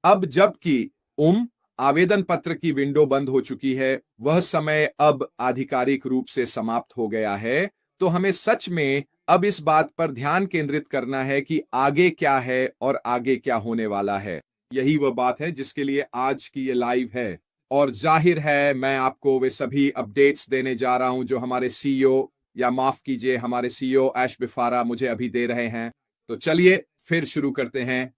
अब जबकि आवेदन पत्र की विंडो बंद हो चुकी है, वह समय अब आधिकारिक रूप से समाप्त हो गया है, तो हमें सच में अब इस बात पर ध्यान केंद्रित करना है कि आगे क्या है और आगे क्या होने वाला है। यही वह बात है जिसके लिए आज की ये लाइव है। और जाहिर है मैं आपको वे सभी अपडेट्स देने जा रहा हूं जो हमारे सीईओ, या माफ कीजिए हमारे सीईओ ऐश बिफारा मुझे अभी दे रहे हैं। तो चलिए फिर शुरू करते हैं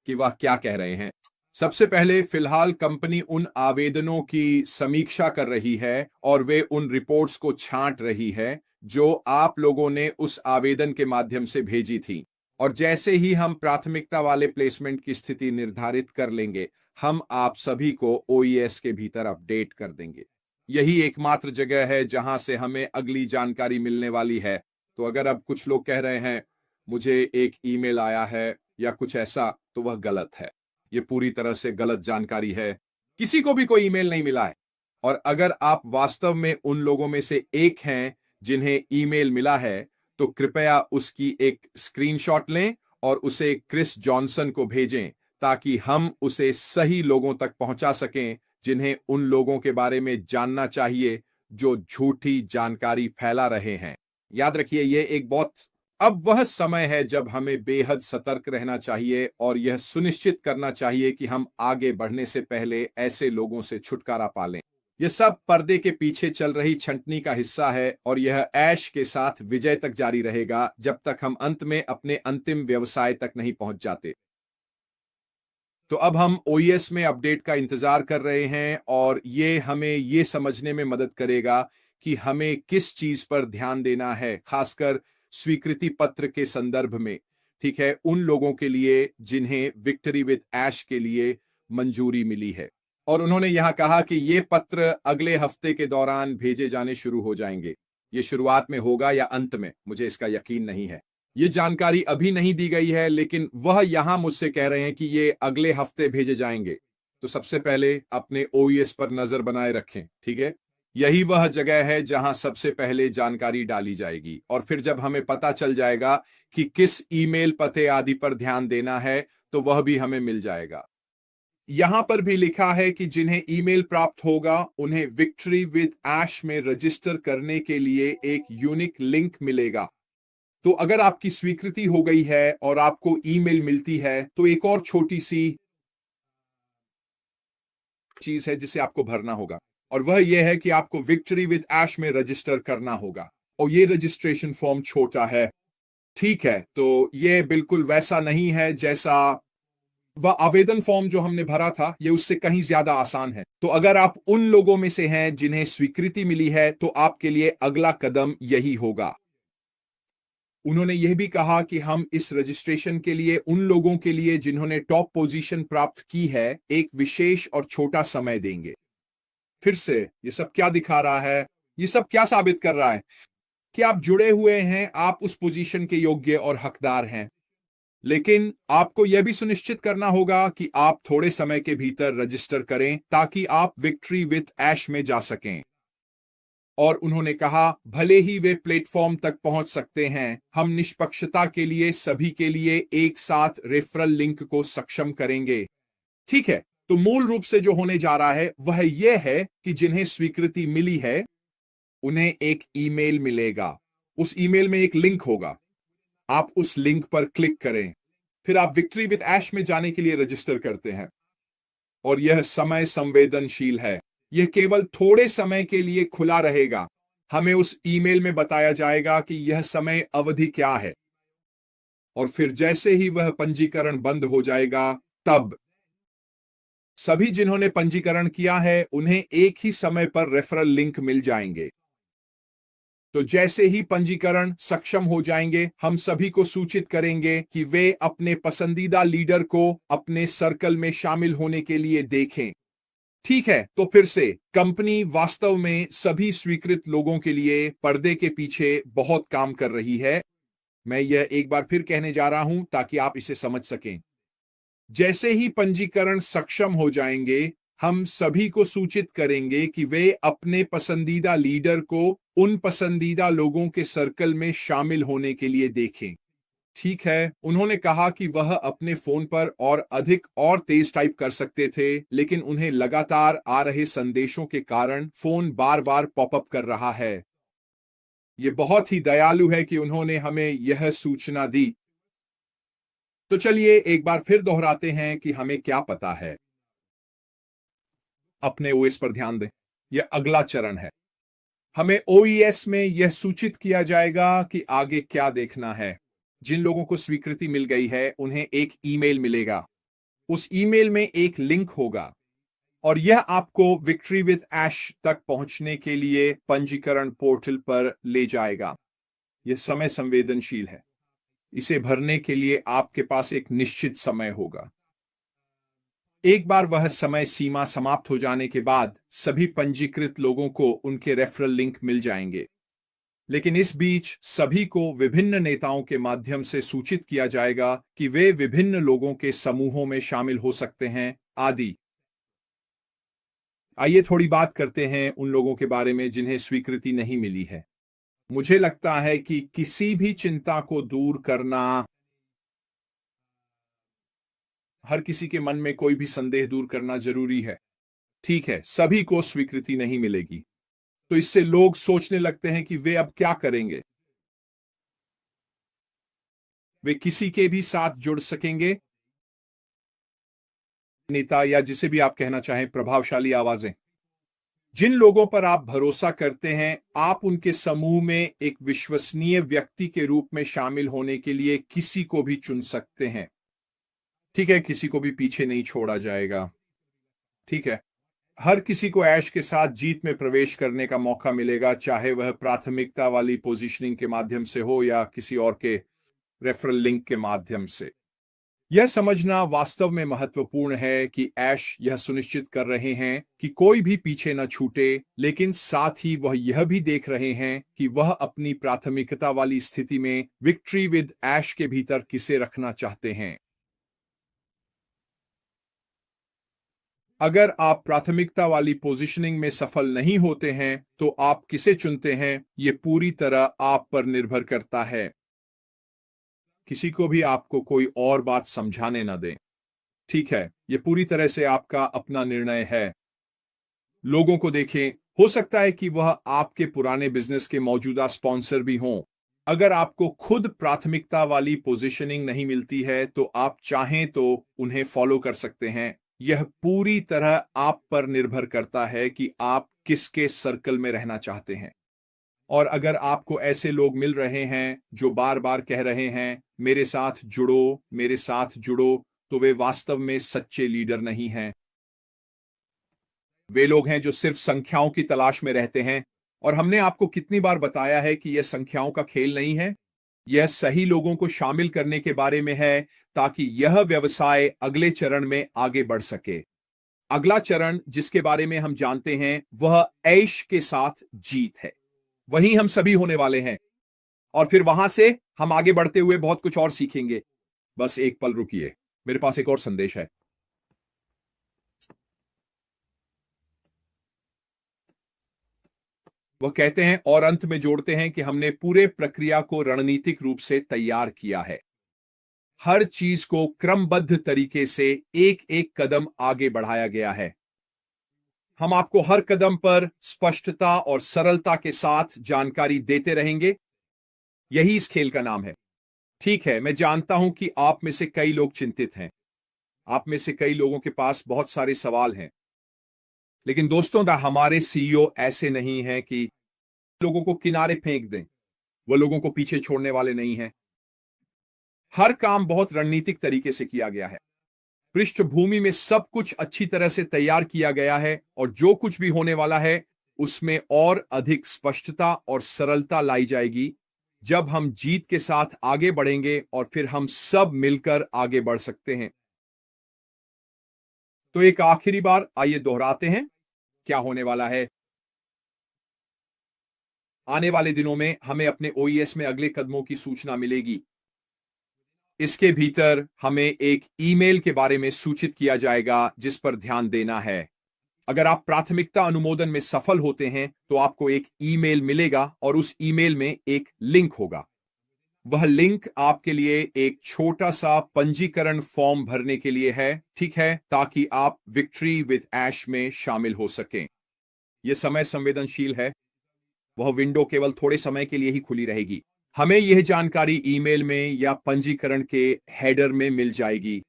कि वह क्या कह रहे हैं। सबसे पहले फिलहाल कंपनी उन आवेदनों की समीक्षा कर रही है और वे उन रिपोर्ट्स को छांट रही है जो आप लोगों ने उस आवेदन के माध्यम से भेजी थी। और जैसे ही हम प्राथमिकता वाले प्लेसमेंट की स्थिति निर्धारित कर लेंगे, हम आप सभी को ओईएस के भीतर अपडेट कर देंगे। यही एकमात्र जगह है जहां से हमें अगली जानकारी मिलने वाली है। तो अगर अब कुछ लोग कह रहे हैं मुझे एक ईमेल आया है या कुछ ऐसा, तो वह गलत है। ये पूरी तरह से गलत जानकारी है। किसी को भी कोई ईमेल नहीं मिला है। और अगर आप वास्तव में उन लोगों में से एक हैं जिन्हें ईमेल मिला है, तो कृपया उसकी एक स्क्रीनशॉट लें और उसे क्रिस जॉनसन को भेजें, ताकि हम उसे सही लोगों तक पहुंचा सकें जिन्हें उन लोगों के बारे में जानना चाहिए जो झूठी जानकारी फैला रहे हैं। याद रखिए, ये एक बहुत अब वह समय है जब हमें बेहद सतर्क रहना चाहिए और यह सुनिश्चित करना चाहिए कि हम आगे बढ़ने से पहले ऐसे लोगों से छुटकारा पा लें। यह सब पर्दे के पीछे चल रही छंटनी का हिस्सा है और यह ऐश के साथ विजय तक जारी रहेगा जब तक हम अंत में अपने अंतिम व्यवसाय तक नहीं पहुंच जाते। तो अब हम ओईएस में अपडेट का इंतजार कर रहे हैं और ये हमें ये समझने में मदद करेगा कि हमें किस चीज पर ध्यान देना है, खासकर स्वीकृति पत्र के संदर्भ में। ठीक है, उन लोगों के लिए जिन्हें विक्ट्री विद ऐश के लिए मंजूरी मिली है। और उन्होंने यहां कहा कि ये पत्र अगले हफ्ते के दौरान भेजे जाने शुरू हो जाएंगे। ये शुरुआत में होगा या अंत में, मुझे इसका यकीन नहीं है। ये जानकारी अभी नहीं दी गई है, लेकिन वह यहां मुझसे कह रहे हैं कि ये अगले हफ्ते भेजे जाएंगे। तो सबसे पहले अपने ओईएस पर नजर बनाए रखें। ठीक है, यही वह जगह है जहां सबसे पहले जानकारी डाली जाएगी और फिर जब हमें पता चल जाएगा कि किस ईमेल पते आदि पर ध्यान देना है, तो वह भी हमें मिल जाएगा। यहां पर भी लिखा है कि जिन्हें ईमेल प्राप्त होगा उन्हें विक्ट्री विद ऐश में रजिस्टर करने के लिए एक यूनिक लिंक मिलेगा। तो अगर आपकी स्वीकृति हो गई है और आपको ईमेल मिलती है, तो एक और छोटी सी चीज है जिसे आपको भरना होगा, और वह यह है कि आपको विक्ट्री विद ऐश में रजिस्टर करना होगा। और ये रजिस्ट्रेशन फॉर्म छोटा है। ठीक है, तो ये बिल्कुल वैसा नहीं है जैसा वह आवेदन फॉर्म जो हमने भरा था, ये उससे कहीं ज्यादा आसान है। तो अगर आप उन लोगों में से हैं जिन्हें स्वीकृति मिली है, तो आपके लिए अगला कदम यही होगा। उन्होंने यह भी कहा कि हम इस रजिस्ट्रेशन के लिए उन लोगों के लिए जिन्होंने टॉप पोजीशन प्राप्त की है, एक विशेष और छोटा समय देंगे। फिर से ये सब क्या दिखा रहा है? ये सब क्या साबित कर रहा है? कि आप जुड़े हुए हैं, आप उस पोजीशन के योग्य और हकदार हैं। लेकिन आपको यह भी सुनिश्चित करना होगा कि आप थोड़े समय के भीतर रजिस्टर करें ताकि आप विक्ट्री विद ऐश में जा सकें। और उन्होंने कहा, भले ही वे प्लेटफॉर्म तक पहुंच सकते हैं, हम निष्पक्षता के लिए सभी के लिए एक साथ रेफरल लिंक को सक्षम करेंगे। ठीक है, तो मूल रूप से जो होने जा रहा है वह यह है कि जिन्हें स्वीकृति मिली है उन्हें एक ईमेल मिलेगा। उस ईमेल में एक लिंक होगा, आप उस लिंक पर क्लिक करें, फिर आप विक्ट्री विद ऐश में जाने के लिए रजिस्टर करते हैं। और यह समय संवेदनशील है, यह केवल थोड़े समय के लिए खुला रहेगा। हमें उस ईमेल में बताया जाएगा कि यह समय अवधि क्या है, और फिर जैसे ही वह पंजीकरण बंद हो जाएगा, तब सभी जिन्होंने पंजीकरण किया है उन्हें एक ही समय पर रेफरल लिंक मिल जाएंगे। तो जैसे ही पंजीकरण सक्षम हो जाएंगे, हम सभी को सूचित करेंगे कि वे अपने पसंदीदा लीडर को अपने सर्कल में शामिल होने के लिए देखें। ठीक है, तो फिर से कंपनी वास्तव में सभी स्वीकृत लोगों के लिए पर्दे के पीछे बहुत काम कर रही है। मैं यह एक बार फिर कहने जा रहा हूं ताकि आप इसे समझ सकें। जैसे ही पंजीकरण सक्षम हो जाएंगे, हम सभी को सूचित करेंगे कि वे अपने पसंदीदा लीडर को उन पसंदीदा लोगों के सर्कल में शामिल होने के लिए देखें। ठीक है, उन्होंने कहा कि वह अपने फोन पर और अधिक और तेज टाइप कर सकते थे, लेकिन उन्हें लगातार आ रहे संदेशों के कारण फोन बार बार पॉपअप कर रहा है। ये बहुत ही दयालु है कि उन्होंने हमें यह सूचना दी। तो चलिए एक बार फिर दोहराते हैं कि हमें क्या पता है। अपने ओएस पर ध्यान दें। यह अगला चरण है। हमें ओईएस में यह सूचित किया जाएगा कि आगे क्या देखना है। जिन लोगों को स्वीकृति मिल गई है उन्हें एक ईमेल मिलेगा। उस ईमेल में एक लिंक होगा और यह आपको विक्ट्री विद ऐश तक पहुंचने के लिए पंजीकरण पोर्टल पर ले जाएगा। यह समय संवेदनशील है। इसे भरने के लिए आपके पास एक निश्चित समय होगा। एक बार वह समय सीमा समाप्त हो जाने के बाद सभी पंजीकृत लोगों को उनके रेफरल लिंक मिल जाएंगे, लेकिन इस बीच सभी को विभिन्न नेताओं के माध्यम से सूचित किया जाएगा कि वे विभिन्न लोगों के समूहों में शामिल हो सकते हैं आदि। आइए थोड़ी बात करते हैं उन लोगों के बारे में जिन्हें स्वीकृति नहीं मिली है। मुझे लगता है कि किसी भी चिंता को दूर करना, हर किसी के मन में कोई भी संदेह दूर करना जरूरी है। ठीक है, सभी को स्वीकृति नहीं मिलेगी, तो इससे लोग सोचने लगते हैं कि वे अब क्या करेंगे। वे किसी के भी साथ जुड़ सकेंगे। नेता या जिसे भी आप कहना चाहें, प्रभावशाली आवाजें। जिन लोगों पर आप भरोसा करते हैं, आप उनके समूह में एक विश्वसनीय व्यक्ति के रूप में शामिल होने के लिए किसी को भी चुन सकते हैं। ठीक है, किसी को भी पीछे नहीं छोड़ा जाएगा। ठीक है, हर किसी को ऐश के साथ जीत में प्रवेश करने का मौका मिलेगा, चाहे वह प्राथमिकता वाली पोजीशनिंग के माध्यम से हो या किसी और के रेफरल लिंक के माध्यम से। यह समझना वास्तव में महत्वपूर्ण है कि ऐश यह सुनिश्चित कर रहे हैं कि कोई भी पीछे न छूटे, लेकिन साथ ही वह यह भी देख रहे हैं कि वह अपनी प्राथमिकता वाली स्थिति में विक्ट्री विद ऐश के भीतर किसे रखना चाहते हैं। अगर आप प्राथमिकता वाली पोजीशनिंग में सफल नहीं होते हैं तो आप किसे चुनते हैं, यह पूरी तरह आप पर निर्भर करता है। किसी को भी आपको कोई और बात समझाने न दें। ठीक है, यह पूरी तरह से आपका अपना निर्णय है। लोगों को देखें, हो सकता है कि वह आपके पुराने बिजनेस के मौजूदा स्पॉन्सर भी हों। अगर आपको खुद प्राथमिकता वाली पोजीशनिंग नहीं मिलती है तो आप चाहें तो उन्हें फॉलो कर सकते हैं। यह पूरी तरह आप पर निर्भर करता है कि आप किसके सर्कल में रहना चाहते हैं। और अगर आपको ऐसे लोग मिल रहे हैं जो बार बार कह रहे हैं मेरे साथ जुड़ो, मेरे साथ जुड़ो, तो वे वास्तव में सच्चे लीडर नहीं हैं। वे लोग हैं जो सिर्फ संख्याओं की तलाश में रहते हैं। और हमने आपको कितनी बार बताया है कि यह संख्याओं का खेल नहीं है, यह सही लोगों को शामिल करने के बारे में है ताकि यह व्यवसाय अगले चरण में आगे बढ़ सके। अगला चरण जिसके बारे में हम जानते हैं वह ऐश के साथ जीत है। वहीं हम सभी होने वाले हैं और फिर वहां से हम आगे बढ़ते हुए बहुत कुछ और सीखेंगे। बस एक पल रुकिए, मेरे पास एक और संदेश है। वह कहते हैं और अंत में जोड़ते हैं कि हमने पूरे प्रक्रिया को रणनीतिक रूप से तैयार किया है। हर चीज को क्रमबद्ध तरीके से एक एक कदम आगे बढ़ाया गया है। हम आपको हर कदम पर स्पष्टता और सरलता के साथ जानकारी देते रहेंगे। यही इस खेल का नाम है। ठीक है, मैं जानता हूं कि आप में से कई लोग चिंतित हैं। आप में से कई लोगों के पास बहुत सारे सवाल हैं। लेकिन दोस्तों, हमारे सीईओ ऐसे नहीं हैं कि लोगों को किनारे फेंक दें। वो लोगों को पीछे छोड़ने वाले नहीं हैं। हर काम बहुत रणनीतिक तरीके से किया गया है। पृष्ठभूमि में सब कुछ अच्छी तरह से तैयार किया गया है और जो कुछ भी होने वाला है उसमें और अधिक स्पष्टता और सरलता लाई जाएगी जब हम जीत के साथ आगे बढ़ेंगे और फिर हम सब मिलकर आगे बढ़ सकते हैं। तो एक आखिरी बार आइए दोहराते हैं क्या होने वाला है। आने वाले दिनों में हमें अपने ओईएस में अगले कदमों की सूचना मिलेगी। इसके भीतर हमें एक ईमेल के बारे में सूचित किया जाएगा जिस पर ध्यान देना है। अगर आप प्राथमिकता अनुमोदन में सफल होते हैं तो आपको एक ईमेल मिलेगा और उस ईमेल में एक लिंक होगा। वह लिंक आपके लिए एक छोटा सा पंजीकरण फॉर्म भरने के लिए है, ठीक है, ताकि आप विक्ट्री विद ऐश में शामिल हो सकें। यह समय संवेदनशील है। वह विंडो केवल थोड़े समय के लिए ही खुली रहेगी। हमें यह जानकारी ईमेल में या पंजीकरण के हेडर में मिल जाएगी।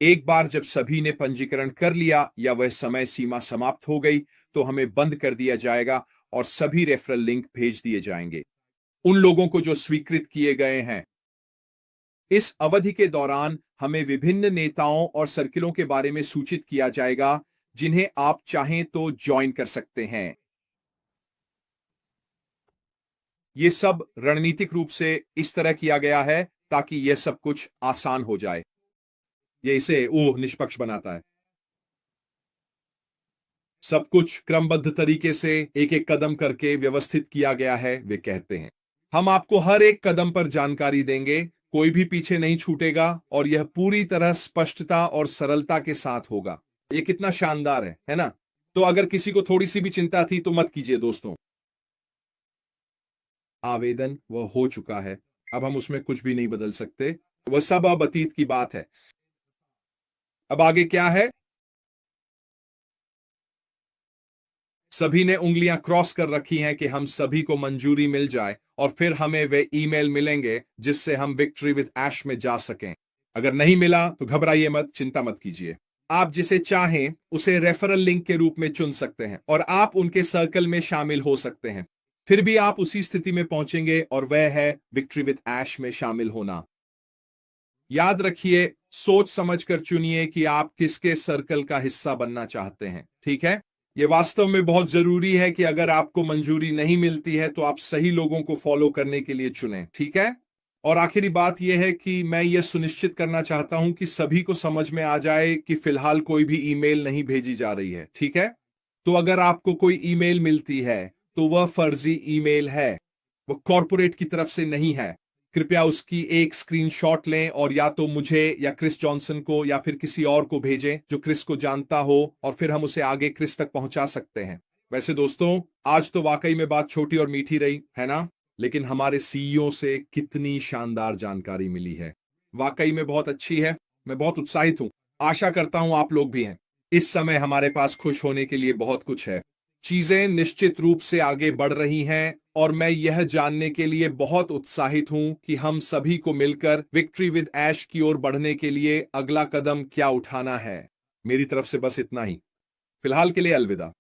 एक बार जब सभी ने पंजीकरण कर लिया या वह समय सीमा समाप्त हो गई, तो हमें बंद कर दिया जाएगा और सभी रेफरल लिंक भेज दिए जाएंगे उन लोगों को जो स्वीकृत किए गए हैं। इस अवधि के दौरान हमें विभिन्न नेताओं और सर्किलों के बारे में सूचित किया जाएगा जिन्हें आप चाहें तो ज्वाइन कर सकते हैं। यह सब रणनीतिक रूप से इस तरह किया गया है ताकि यह सब कुछ आसान हो जाए। यह इसे निष्पक्ष बनाता है। सब कुछ क्रमबद्ध तरीके से एक एक कदम करके व्यवस्थित किया गया है, वे कहते हैं। हम आपको हर एक कदम पर जानकारी देंगे, कोई भी पीछे नहीं छूटेगा और यह पूरी तरह स्पष्टता और सरलता के साथ होगा। यह कितना शानदार है ना? तो अगर किसी को थोड़ी सी भी चिंता थी तो मत कीजिए दोस्तों। आवेदन वह हो चुका है, अब हम उसमें कुछ भी नहीं बदल सकते। वह सब अब अतीत की बात है। अब आगे क्या है? सभी ने उंगलियां क्रॉस कर रखी हैं कि हम सभी को मंजूरी मिल जाए और फिर हमें वे ईमेल मिलेंगे जिससे हम विक्ट्री विद ऐश में जा सकें। अगर नहीं मिला तो घबराइए मत, चिंता मत कीजिए। आप जिसे चाहें उसे रेफरल लिंक के रूप में चुन सकते हैं और आप उनके सर्कल में शामिल हो सकते हैं। फिर भी आप उसी स्थिति में पहुंचेंगे और वह है विक्ट्री विद ऐश में शामिल होना। याद रखिए, सोच समझकर चुनिए कि आप किसके सर्कल का हिस्सा बनना चाहते हैं, ठीक है? यह वास्तव में बहुत जरूरी है कि अगर आपको मंजूरी नहीं मिलती है तो आप सही लोगों को फॉलो करने के लिए चुनें, ठीक है? और आखिरी बात यह है कि मैं यह सुनिश्चित करना चाहता हूं कि सभी को समझ में आ जाए कि फिलहाल कोई भी ईमेल नहीं भेजी जा रही है, ठीक है? तो अगर आपको कोई ईमेल मिलती है तो वह फर्जी ईमेल है, वह कॉर्पोरेट की तरफ से नहीं है। कृपया उसकी एक स्क्रीनशॉट लें और या तो मुझे या क्रिस जॉनसन को या फिर किसी और को भेजें जो क्रिस को जानता हो, और फिर हम उसे आगे क्रिस तक पहुंचा सकते हैं। वैसे दोस्तों, आज तो वाकई में बात छोटी और मीठी रही है ना, लेकिन हमारे सीईओ से कितनी शानदार जानकारी मिली है, वाकई में बहुत अच्छी है। मैं बहुत उत्साहित हूं, आशा करता हूं आप लोग भी हैं। इस समय हमारे पास खुश होने के लिए बहुत कुछ है। चीजें निश्चित रूप से आगे बढ़ रही हैं और मैं यह जानने के लिए बहुत उत्साहित हूं कि हम सभी को मिलकर विक्ट्री विद ऐश की ओर बढ़ने के लिए अगला कदम क्या उठाना है। मेरी तरफ से बस इतना ही। फिलहाल के लिए अलविदा।